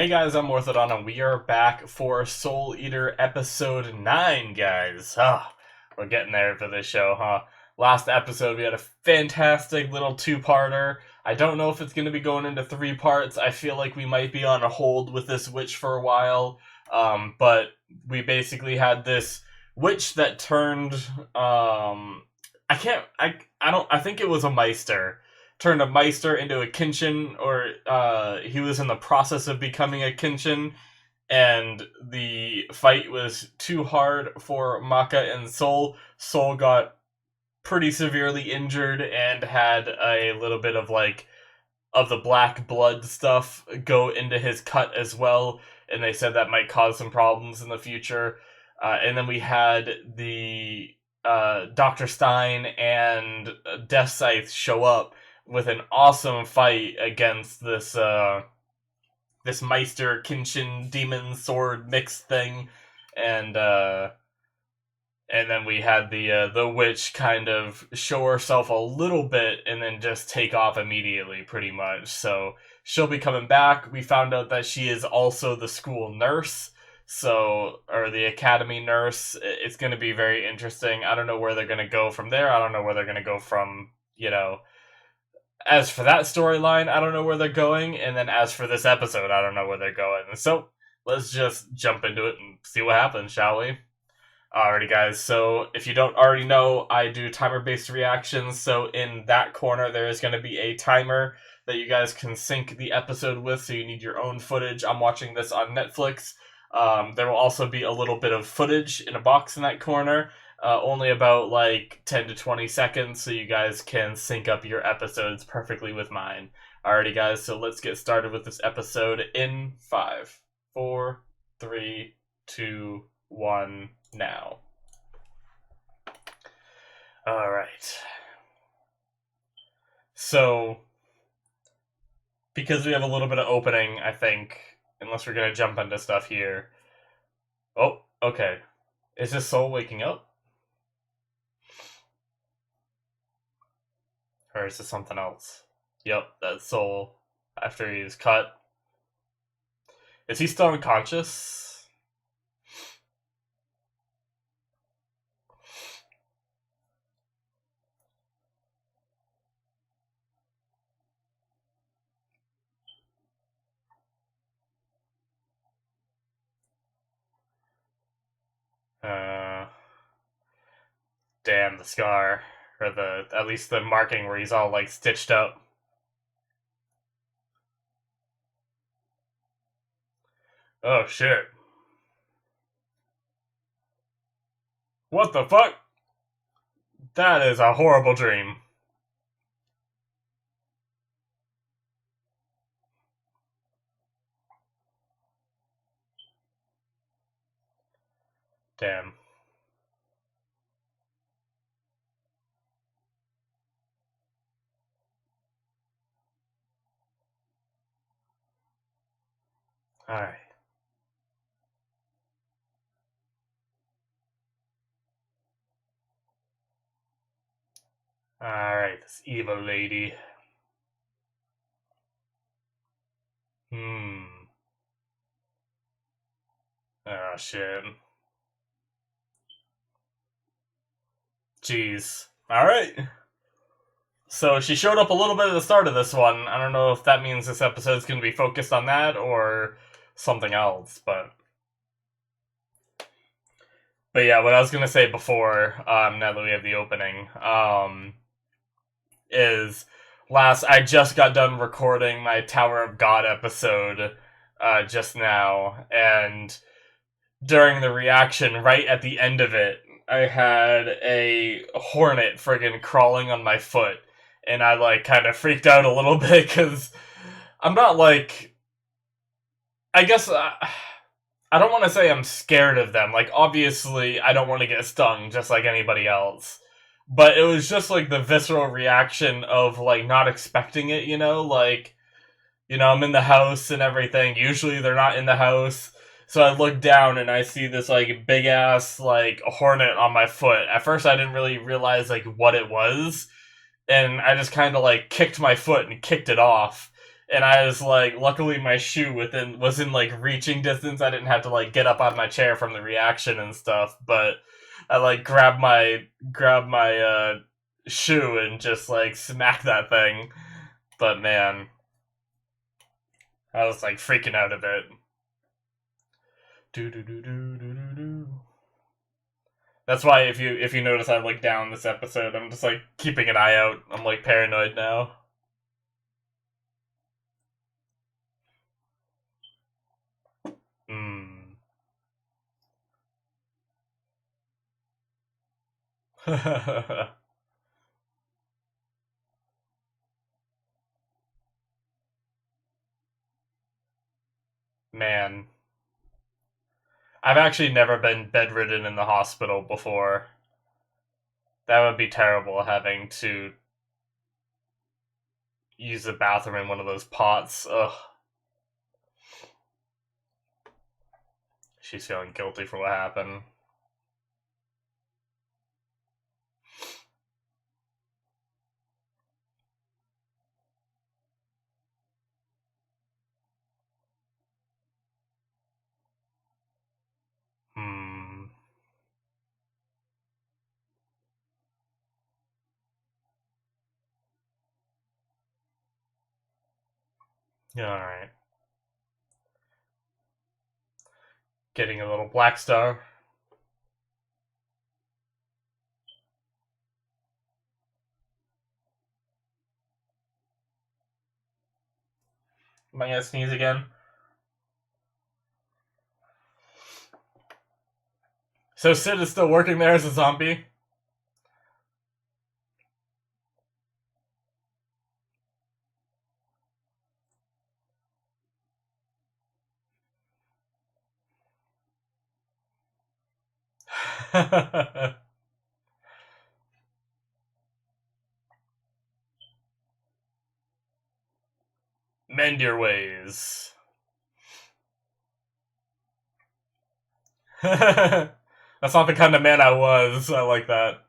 Hey guys, I'm Morthadon, and we are back for Soul Eater Episode 9, guys. We're getting there for this show, huh? Last episode, we had a fantastic little two-parter. I don't know if it's going to be going into 3 parts. I feel like we might be on a hold with this witch for a while. But we basically had this witch that turned, I think it was a Meister. Turned a Meister into a Kinshin, or he was in the process of becoming a Kinshin, and the fight was too hard for Maka and Soul. Soul got pretty severely injured and had a little bit of the black blood stuff go into his cut as well, and they said that might cause some problems in the future. And then we had the Dr. Stein and Death Scythe show up with an awesome fight against this Meister Kinshin demon sword mix thing, and then we had the witch kind of show herself a little bit and then just take off immediately, pretty much. So she'll be coming back. We found out that she is also the school nurse, or the academy nurse. It's going to be very interesting. I don't know where they're going to go from there. I don't know where they're going to go from, As for that storyline, I don't know where they're going, and then as for this episode, I don't know where they're going. So, let's just jump into it and see what happens, shall we? Alrighty, guys, so if you don't already know, I do timer-based reactions, so in that corner there is going to be a timer that you guys can sync the episode with, so you need your own footage. I'm watching this on Netflix. There will also be a little bit of footage in a box in that corner. Only about 10 to 20 seconds, so you guys can sync up your episodes perfectly with mine. Alrighty, guys, so let's get started with this episode in 5, 4, 3, 2, 1, now. Alright. So, because we have a little bit of opening, I think, unless we're going to jump into stuff here. Oh, okay. Is this Soul waking up? Or is this something else? Yep, that's Soul after he's cut. Is he still unconscious? Damn, the scar. Or at least the marking where he's all, stitched up. Oh, shit. What the fuck? That is a horrible dream. Damn. Alright. Alright, this evil lady. Oh, shit. Jeez. Alright. So she showed up a little bit at the start of this one. I don't know if that means this episode's going to be focused on that or something else, but yeah, what I was going to say before, now that we have the opening, is I just got done recording my Tower of God episode just now, and during the reaction, right at the end of it, I had a hornet friggin' crawling on my foot, and I kind of freaked out a little bit, because I'm not I guess I don't want to say I'm scared of them. Obviously, I don't want to get stung just like anybody else. But it was just, the visceral reaction of, not expecting it, I'm in the house and everything. Usually they're not in the house. So I look down and I see this, big-ass, hornet on my foot. At first I didn't really realize, what it was. And I just kind of, kicked my foot and kicked it off. and I was like, luckily my shoe was in like reaching distance. I didn't have to like get up out of my chair from the reaction and stuff, but I like grabbed my shoe and just like smacked that thing. But man, I was like freaking out a bit. Do do do do do do do. That's why if you notice I look down this episode, I'm just like keeping an eye out. I'm like paranoid now. Hmm. Man, I've actually never been bedridden in the hospital before. That would be terrible having to use the bathroom in one of those pots. Ugh. She's feeling guilty for what happened. Hmm. Yeah, alright. Getting a little black star. Am I gonna sneeze again? So Sid is still working there as a zombie? Mend your ways. That's not the kind of man I was. I like that.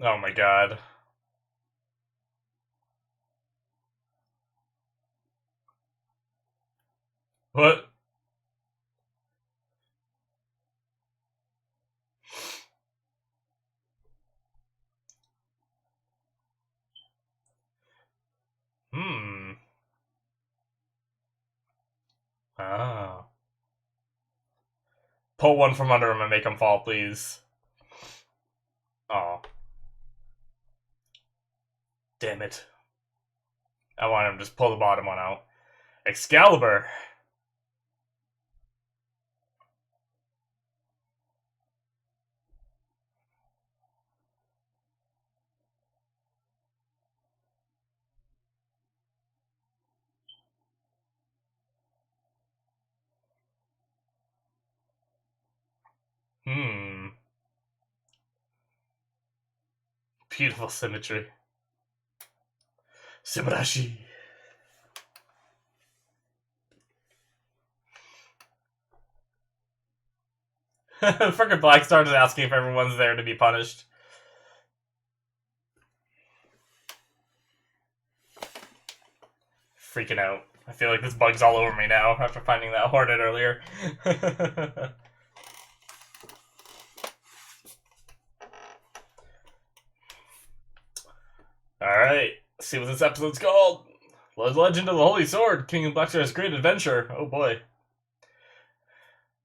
Oh my god. What? Hmm. Ah. Pull one from under him and make him fall, please. Oh. Damn it. I want him to just pull the bottom one out. Excalibur. Hmm. Beautiful symmetry. Subarashi. Freaking Black Star is asking if everyone's there to be punished. Freaking out. I feel like this bug's all over me now after finding that hornet earlier. Alright, let's see what this episode's called. The Legend of the Holy Sword, King of Blackstar's Great Adventure. Oh boy.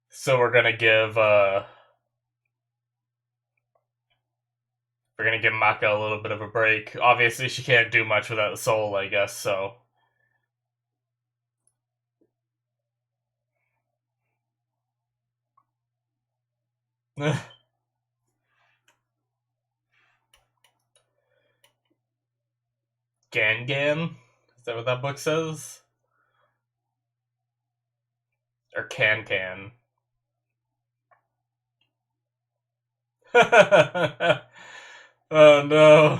So we're gonna give Maka a little bit of a break. Obviously she can't do much without the soul, I guess, so. Gan? Is that what that book says? Or Can? Oh no.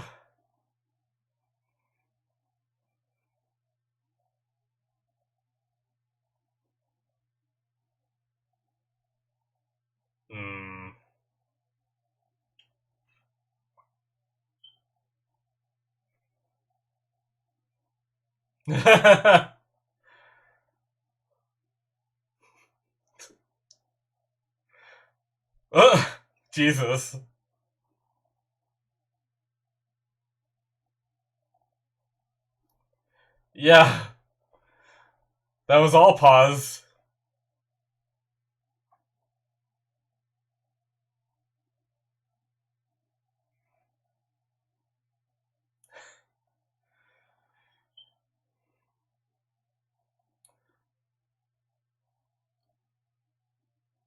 Hmm. Ugh, Jesus. Yeah, that was all pause.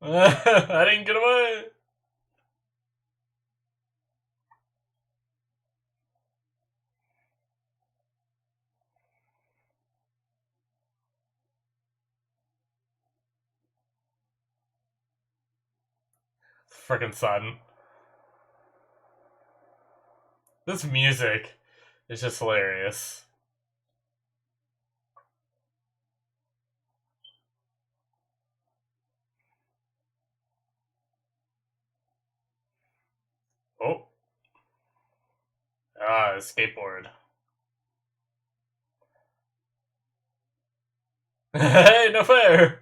I didn't get away. Frickin' sun. This music is just hilarious. Oh. Ah, skateboard. Hey, no fair!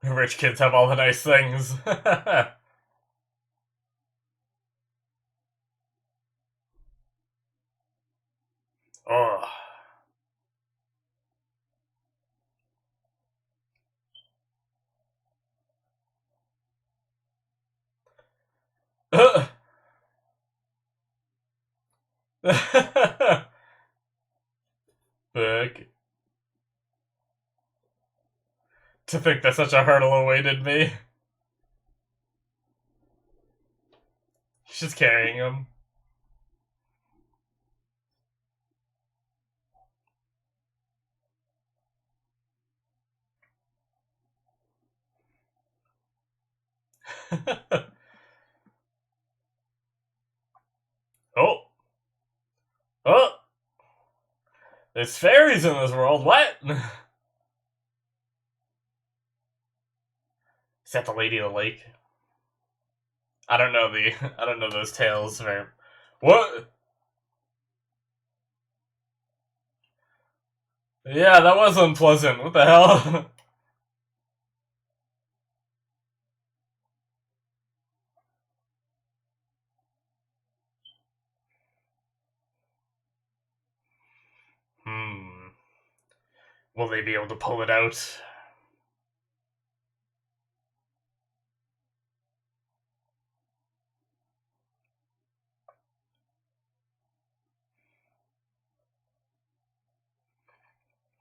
Rich kids have all the nice things. Oh. Fuck. To think that such a hurdle awaited me. She's carrying him. Oh. Oh. There's fairies in this world. What? Is that the Lady of the Lake? I don't know the. I don't know those tales very. What? Yeah, that was unpleasant. What the hell? Hmm. Will they be able to pull it out?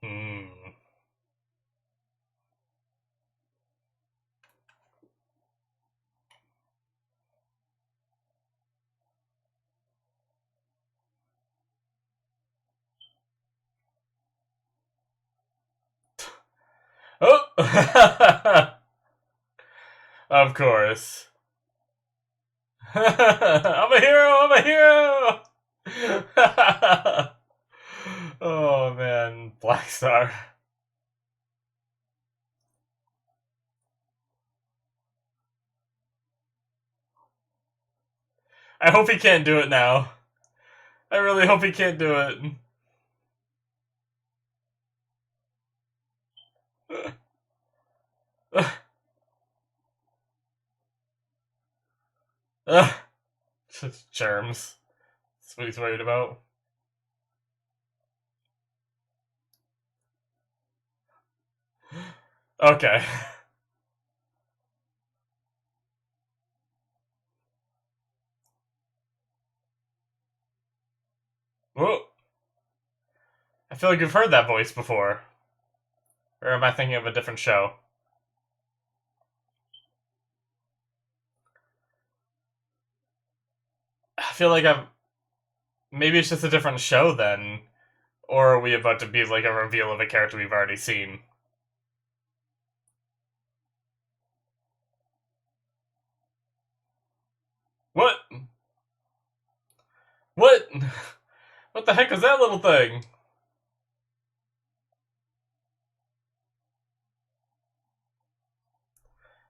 Hmm. Oh! Of course. I'm a hero! I'm a hero! Oh man, Black Star. I hope he can't do it now. I really hope he can't do it. Germs. That's what he's worried about. Okay. Whoa. I feel like you've heard that voice before. Or am I thinking of a different show? I feel like I'm. Maybe it's just a different show then. Or are we about to be like a reveal of a character we've already seen? What? What? What the heck is that little thing?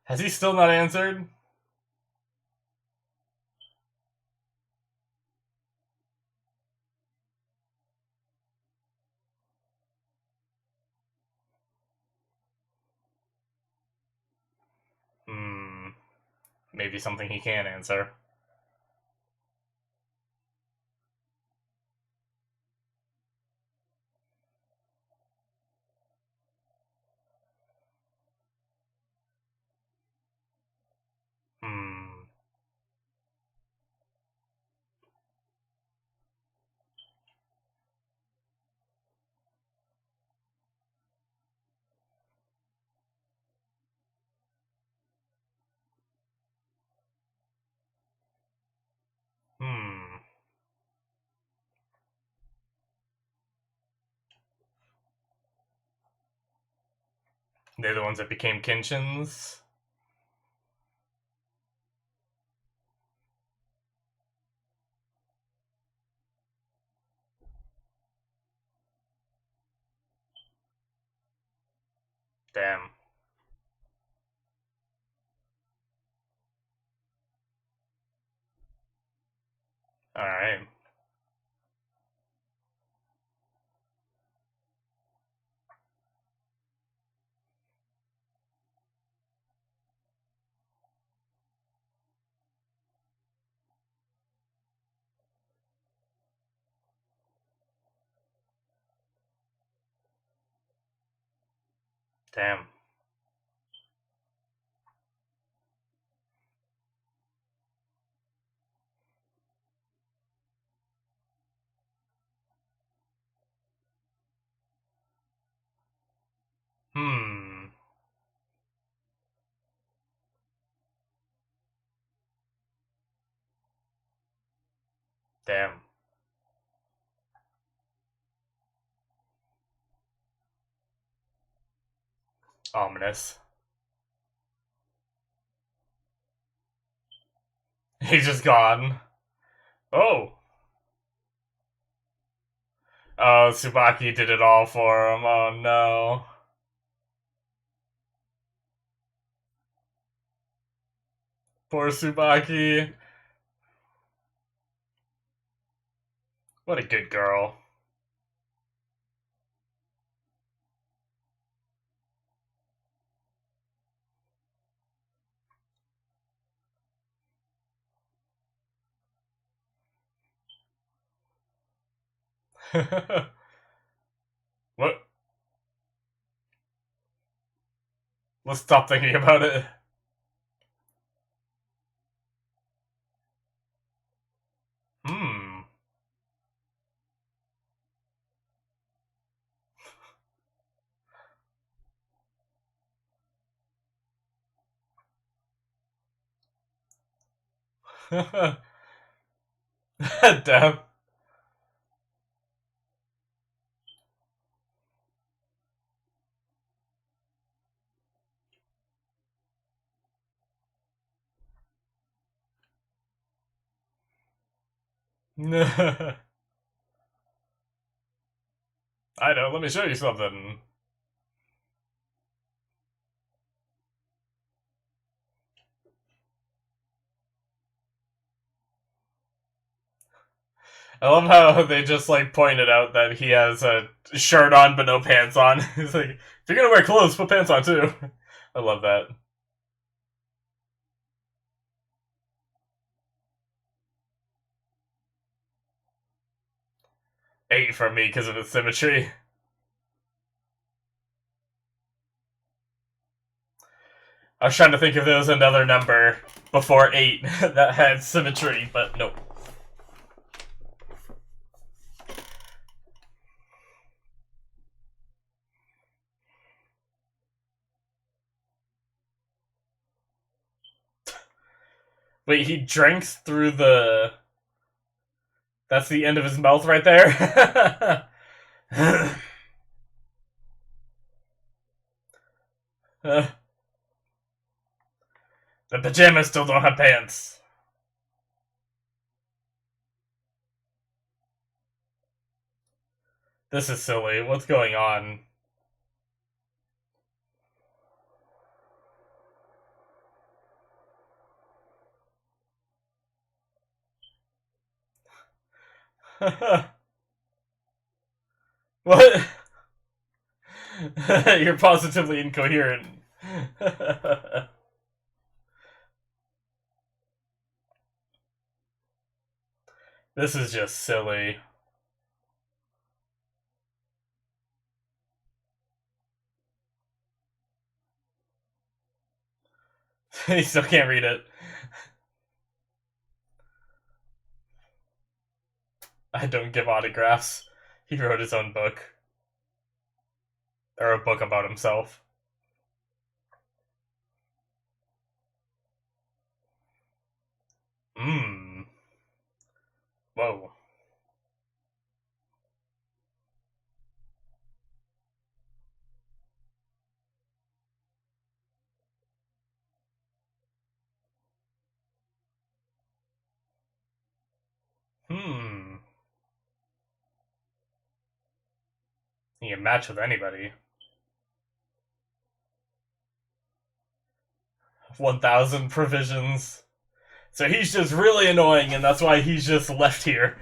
Has he still not answered? maybe something he can answer. Hmm. Hmm. They're the ones that became Kinshins? Damn. Alright. Damn. Hmm. Damn. Ominous. He's just gone. Oh. Oh, Tsubaki did it all for him. Oh no. Poor Tsubaki. What a good girl. What? Let's stop thinking about it. Hmm. Damn. I know, let me show you something. I love how they just like pointed out that he has a shirt on but no pants on. He's like, if you're gonna wear clothes, put pants on too. I love that. 8 from me because of its symmetry. I was trying to think if there was another number before 8 that had symmetry, but nope. Wait, he drinks through the... That's the end of his mouth right there? The pajamas still don't have pants. This is silly. What's going on? What? You're positively incoherent. This is just silly. He still can't read it. I don't give autographs. He wrote his own book. Or a book about himself. Mmm. Whoa. Hmm. He can match with anybody. 1,000 provisions. So he's just really annoying, and that's why he's just left here.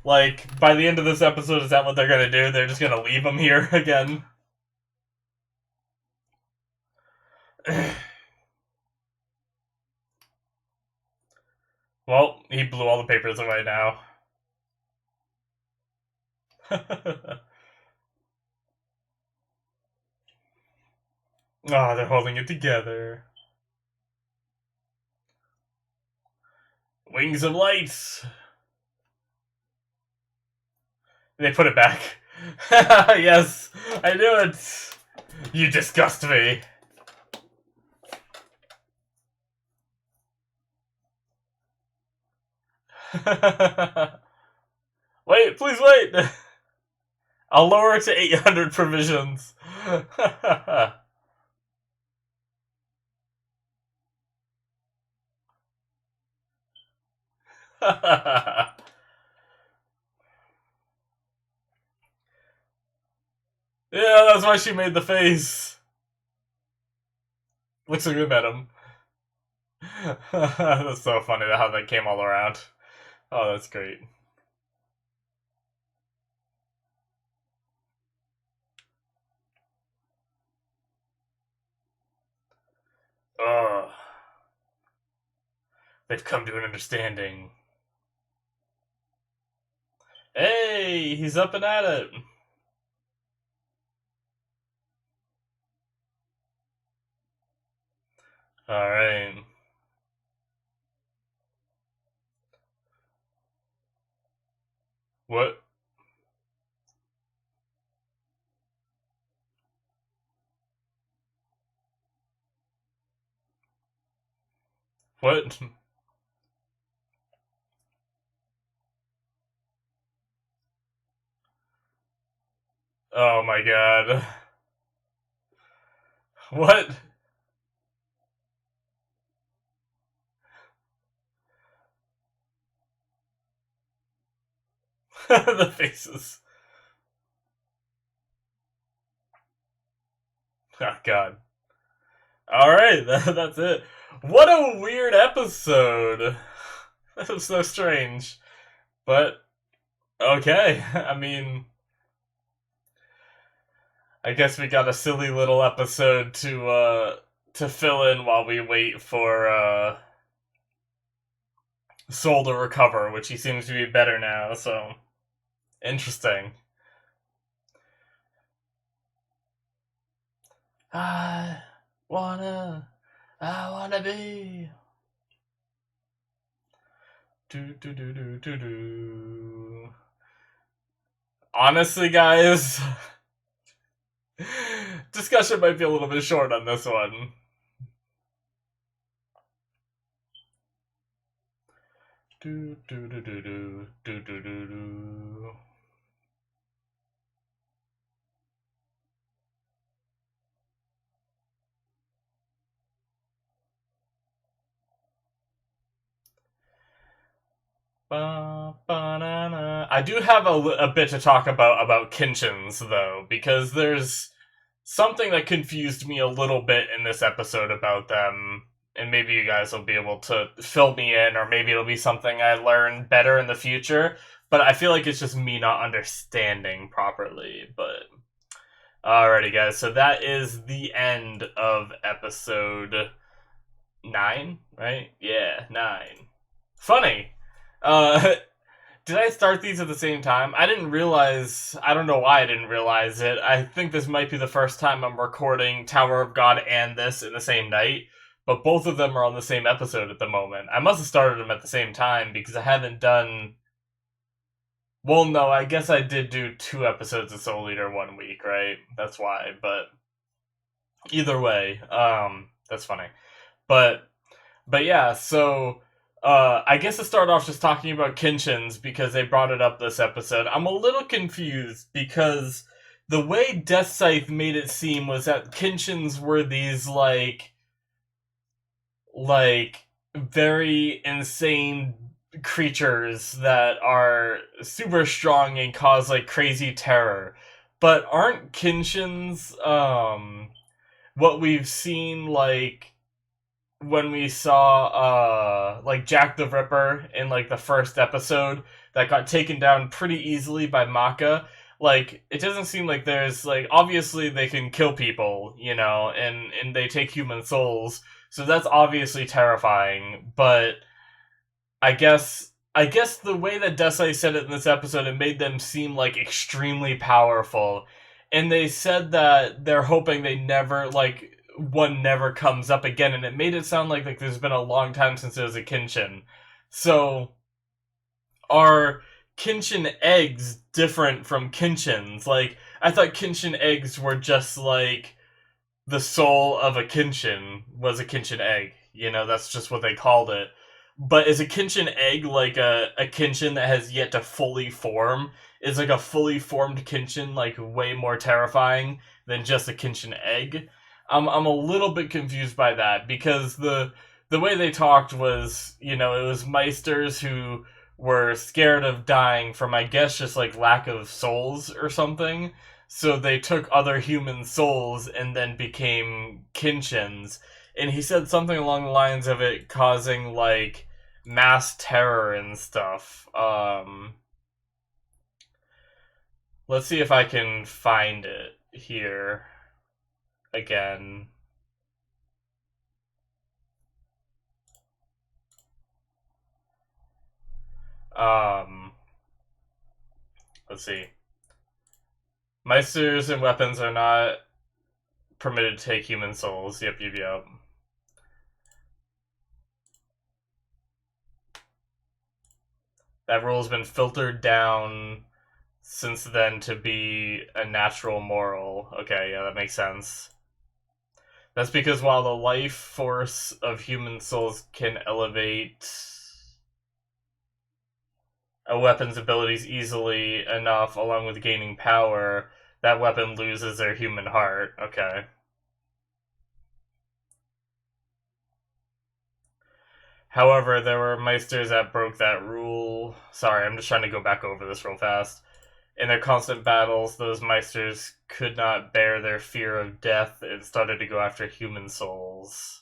Like, by the end of this episode, is that what they're gonna do? They're just gonna leave him here again? Well, he blew all the papers away now. Oh, they're holding it together. Wings of lights. They put it back. Yes, I knew it. You disgust me. Wait, please wait. I'll lower it to 800 provisions. Yeah, that's why she made the face. Looks like we met him. That's so funny how that came all around. Oh, that's great. Ugh. They've come to an understanding. Hey, he's up and at it. Alright. What? What? Oh my god. What? The faces. Oh god. Alright, that's it. What a weird episode. That was so strange. But, okay. I mean, I guess we got a silly little episode to fill in while we wait for Soul to recover, which he seems to be better now, so interesting. I wanna be. Do do do do do do. Honestly, guys, discussion might be a little bit short on this one. Do do do do do do do do do. I do have a bit to talk about Kinshins, though, because there's something that confused me a little bit in this episode about them, and maybe you guys will be able to fill me in, or maybe it'll be something I learn better in the future, but I feel like it's just me not understanding properly, but... Alrighty, guys, so that is the end of episode 9, right? Yeah, 9. Funny! Uh, Did I start these at the same time? I didn't realize. I don't know why I didn't realize it. I think this might be the first time I'm recording Tower of God and this in the same night, but both of them are on the same episode at the moment. I must have started them at the same time because I haven't done. Well, no, I guess I did do 2 episodes of Soul Eater 1 week, right? That's why. But either way, that's funny. But yeah, so I guess to start off just talking about Kinshins because they brought it up this episode. I'm a little confused because the way Death Scythe made it seem was that Kinshins were these like very insane creatures that are super strong and cause like crazy terror. But aren't Kinshins what we've seen like when we saw like Jack the Ripper in like the first episode that got taken down pretty easily by Maka? Like it doesn't seem like there's like obviously they can kill people, you know, and they take human souls. So that's obviously terrifying, but I guess the way that Desai said it in this episode, it made them seem like extremely powerful. And they said that they're hoping they never like one never comes up again, and it made it sound like there's been a long time since there was a Kinshin. So are Kinshin eggs different from Kinshins? Like I thought Kinshin eggs were just like the soul of a Kinshin was a Kinshin egg. You know, that's just what they called it. But is a Kinshin egg like a Kinshin that has yet to fully form? Is like a fully formed Kinshin like way more terrifying than just a Kinshin egg? I'm a little bit confused by that because the way they talked was, you know, it was Meisters who were scared of dying from, I guess, just like lack of souls or something. So they took other human souls and then became Kinshins. And he said something along the lines of it causing like mass terror and stuff. Let's see if I can find it here again. Um, let's see. Meisters and weapons are not permitted to take human souls. Yep. That rule has been filtered down since then to be a natural moral. Okay, yeah, that makes sense. That's because while the life force of human souls can elevate a weapon's abilities easily enough, along with gaining power, that weapon loses their human heart. Okay. However, there were Meisters that broke that rule. Sorry, I'm just trying to go back over this real fast. In their constant battles, those Meisters could not bear their fear of death and started to go after human souls.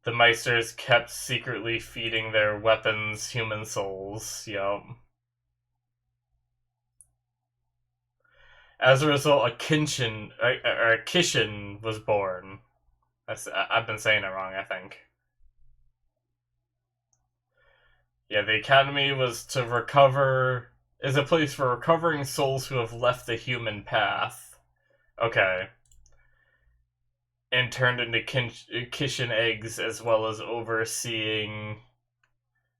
The Meisters kept secretly feeding their weapons human souls. Yup. As a result, a Kinshin, or a Kishin was born. I've been saying it wrong, I think. Yeah, the Academy was to recover... is a place for recovering souls who have left the human path. Okay. And turned into Kishin eggs, as well as overseeing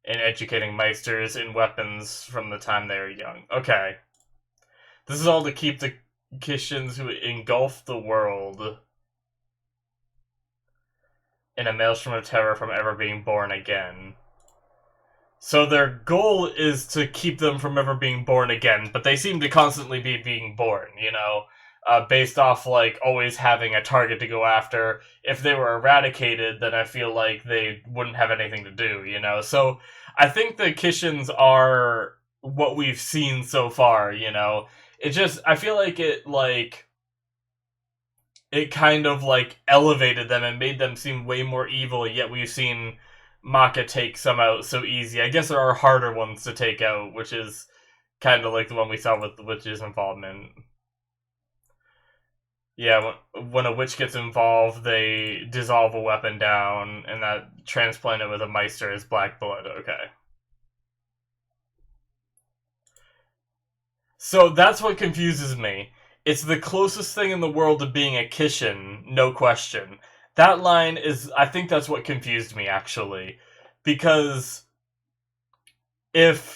and educating Meisters in weapons from the time they were young. Okay. This is all to keep the Kishins who engulf the world in a maelstrom of terror from ever being born again. So their goal is to keep them from ever being born again, but they seem to constantly be being born, you know? Based off, like, always having a target to go after. If they were eradicated, then I feel like they wouldn't have anything to do, you know? So I think the Kishins are what we've seen so far, you know? It just, I feel like it kind of, like, elevated them and made them seem way more evil, yet we've seen Maka take some out so easy. I guess there are harder ones to take out, which is kind of like the one we saw with the witch's involvement. Yeah, when a witch gets involved, they dissolve a weapon down, and that transplant it with a Meister is black blood. Okay. So that's what confuses me. It's the closest thing in the world to being a Kishin, no question. That line is, I think that's what confused me, actually. Because if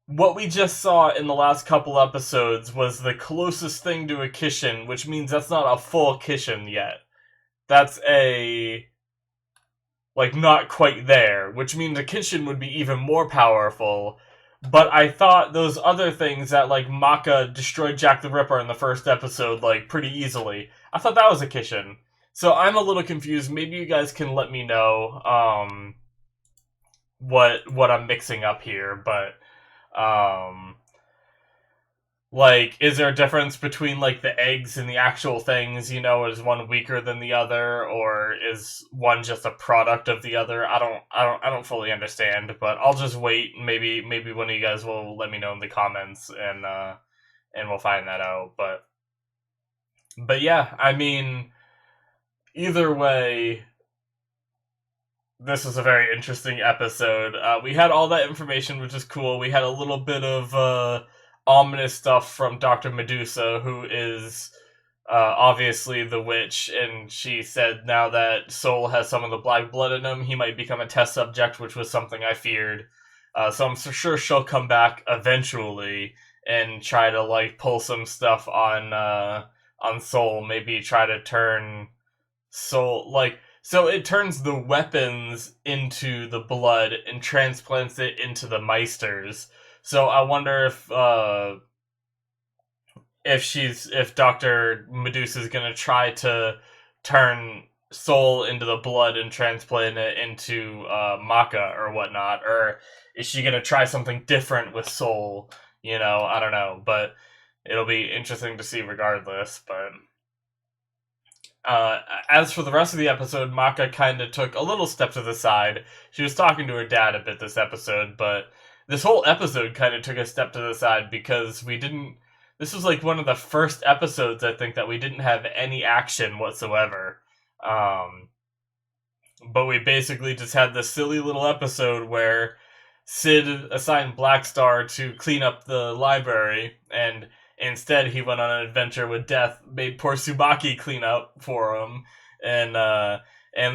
what we just saw in the last couple episodes was the closest thing to a Kishin, which means that's not a full Kishin yet. That's a like not quite there, which means a Kishin would be even more powerful. But I thought those other things that like Maka destroyed Jack the Ripper in the first episode like pretty easily. I thought that was a Kishin. So I'm a little confused. Maybe you guys can let me know what I'm mixing up here, but um like, is there a difference between like the eggs and the actual things? Is one weaker than the other, or is one just a product of the other? I don't fully understand. But I'll just wait. Maybe one of you guys will let me know in the comments, and we'll find that out. But yeah, I mean, either way, this was a very interesting episode. We had all that information, which is cool. We had a little bit of ominous stuff from Dr. Medusa, who is obviously the witch, and she said now that Soul has some of the black blood in him, he might become a test subject, which was something I feared. So I'm sure she'll come back eventually and try to like pull some stuff on Soul. Maybe try to turn Soul like so it turns the weapons into the blood and transplants it into the Meisters. So I wonder if Dr. Medusa is gonna try to turn Soul into the blood and transplant it into Maka or whatnot, or is she gonna try something different with Soul? I don't know, but it'll be interesting to see regardless. But as for the rest of the episode, Maka kind of took a little step to the side. She was talking to her dad a bit this episode, but this whole episode kind of took a step to the side because we didn't. This was like one of the first episodes, I think, that we didn't have any action whatsoever. Um, but we basically just had this silly little episode where Sid assigned Blackstar to clean up the library, and instead he went on an adventure with Death, made poor Tsubaki clean up for him, and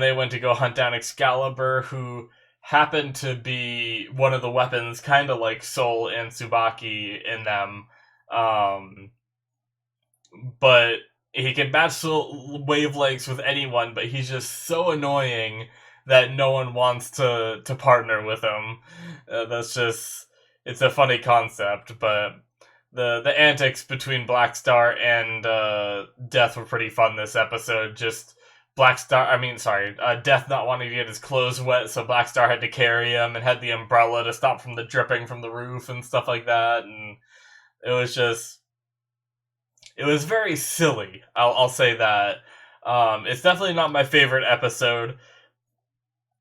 they went to go hunt down Excalibur, who happened to be one of the weapons, kind of like Soul and Tsubaki in them. Um, but he can match wavelengths with anyone, but he's just so annoying that no one wants to partner with him. That's just it's a funny concept, but the antics between Blackstar and Death were pretty fun this episode. Just Death not wanting to get his clothes wet, so Blackstar had to carry him and had the umbrella to stop from the dripping from the roof and stuff like that, and it was very silly. I'll say that. It's definitely not my favorite episode.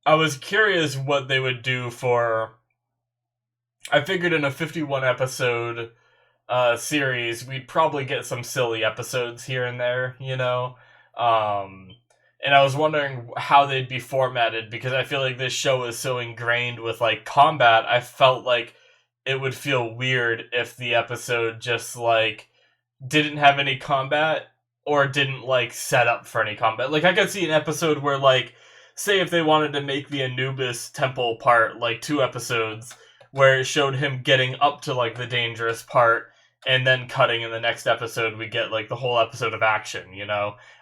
I was curious what they would do for. I figured in a 51 episode series, we'd probably get some silly episodes here and there, And I was wondering how they'd be formatted because I feel like this show is so ingrained with like combat. I felt like it would feel weird if the episode just like didn't have any combat or didn't like set up for any combat. Like I could see an episode where like say if they wanted to make the Anubis temple part like 2 episodes where it showed him getting up to like the dangerous part and then cutting in the next episode we get like the whole episode of action,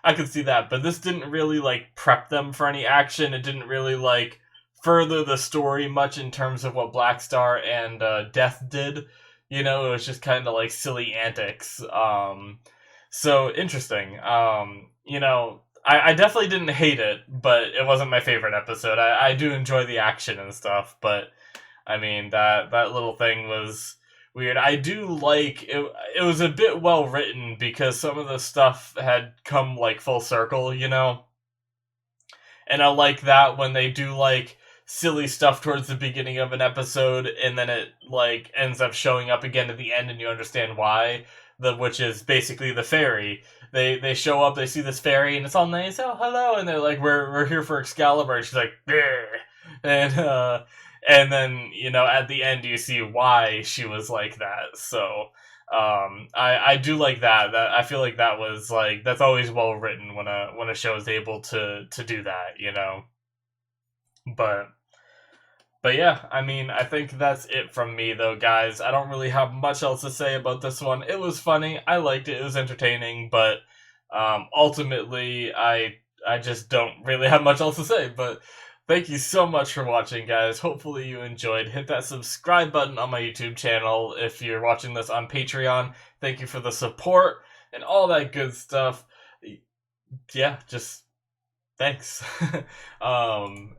I could see that, but this didn't really like prep them for any action. It didn't really like further the story much in terms of what Blackstar and Death did. It was just kind of like silly antics. So interesting. I definitely didn't hate it, but it wasn't my favorite episode. I do enjoy the action and stuff, but I mean that little thing was weird. I do like it. It was a bit well written because some of the stuff had come like full circle, and I like that when they do like silly stuff towards the beginning of an episode and then it like ends up showing up again at the end and you understand why. which is basically the fairy. They show up, they see this fairy, and it's all nice. Oh, hello, and they're like, we're here for Excalibur. And she's like, bleh. And then at the end you see why she was like that. So I do like that. That I feel like that was like that's always well written when a show is able to do that. But yeah, I mean, I think that's it from me, though, guys. I don't really have much else to say about this one. It was funny. I liked it. It was entertaining. But ultimately, I just don't really have much else to say. But thank you so much for watching, guys. Hopefully you enjoyed. Hit that subscribe button on my YouTube channel if you're watching this on Patreon. Thank you for the support and all that good stuff. Yeah, just... thanks.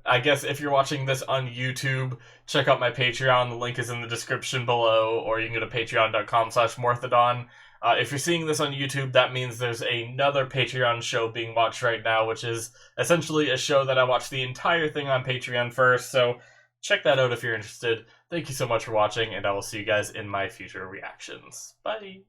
I guess if you're watching this on YouTube, check out my Patreon. The link is in the description below, or you can go to patreon.com/Morthadon. If you're seeing this on YouTube, that means there's another Patreon show being watched right now, which is essentially a show that I watched the entire thing on Patreon first, so check that out if you're interested. Thank you so much for watching, and I will see you guys in my future reactions. Bye!